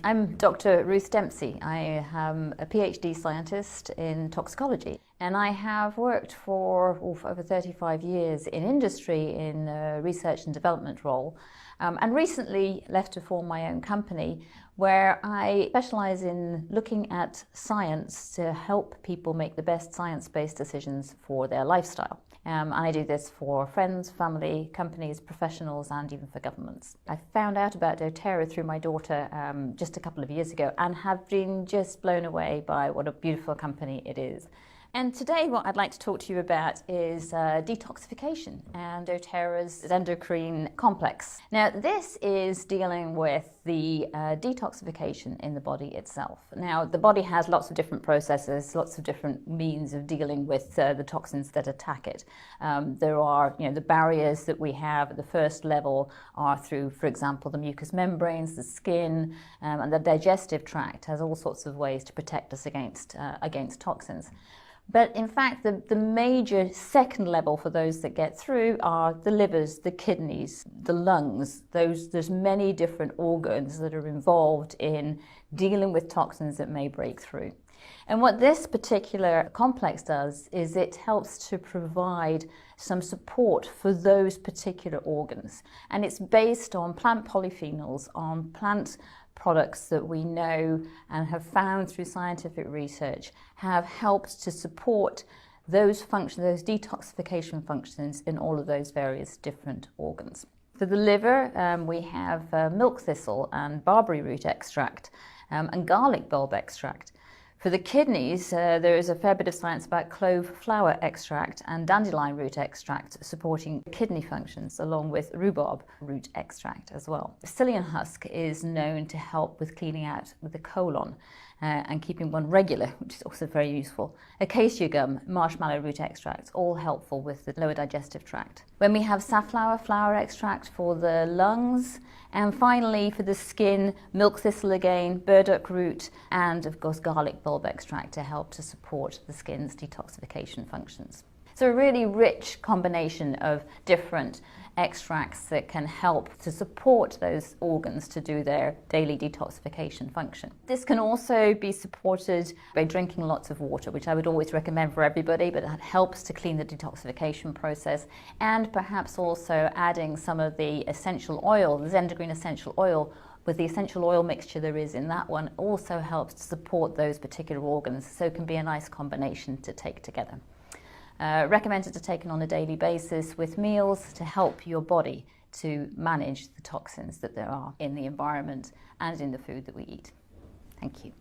I'm Dr. Ruth Dempsey. I am a PhD scientist in toxicology, and I have worked for over 35 years in industry in a research and development role, and recently left to form my own company where I specialize in looking at science to help people make the best science-based decisions for their lifestyle. And I do this for friends, family, companies, professionals, and even for governments. I found out about doTERRA through my daughter just a couple of years ago and have been just blown away by what a beautiful company it is. And today what I'd like to talk to you about is detoxification and doTERRA's ZENDOCRINE complex. Now this is dealing with the detoxification in the body itself. Now the body has lots of different processes, lots of different means of dealing with the toxins that attack it. There are, the barriers that we have at the first level are through, for example, the mucous membranes, the skin, and the digestive tract has all sorts of ways to protect us against toxins. But in fact, the major second level for those that get through are the livers, the kidneys, the lungs. There's many different organs that are involved in dealing with toxins that may break through. And what this particular complex does is it helps to provide some support for those particular organs. And it's based on plant polyphenols, on plant products that we know and have found through scientific research have helped to support those functions, those detoxification functions in all of those various different organs. For the liver, we have milk thistle and barberry root extract and garlic bulb extract. For the kidneys, there is a fair bit of science about clove flower extract and dandelion root extract supporting kidney functions, along with rhubarb root extract as well. Psyllium husk is known to help with cleaning out the colon and keeping one regular, which is also very useful. Acacia gum, marshmallow root extract, all helpful with the lower digestive tract. When we have safflower flower extract for the lungs, and finally for the skin, milk thistle again, burdock root, and of course garlic bulb extract to help to support the skin's detoxification functions. So a really rich combination of different extracts that can help to support those organs to do their daily detoxification function. This can also be supported by drinking lots of water, which I would always recommend for everybody, but it helps to clean the detoxification process, and perhaps also adding some of the essential oil, the ZENDOCRINE essential oil, with the essential oil mixture there is in that one, also helps to support those particular organs, so it can be a nice combination to take together. Recommended to take on a daily basis with meals to help your body to manage the toxins that there are in the environment and in the food that we eat. Thank you.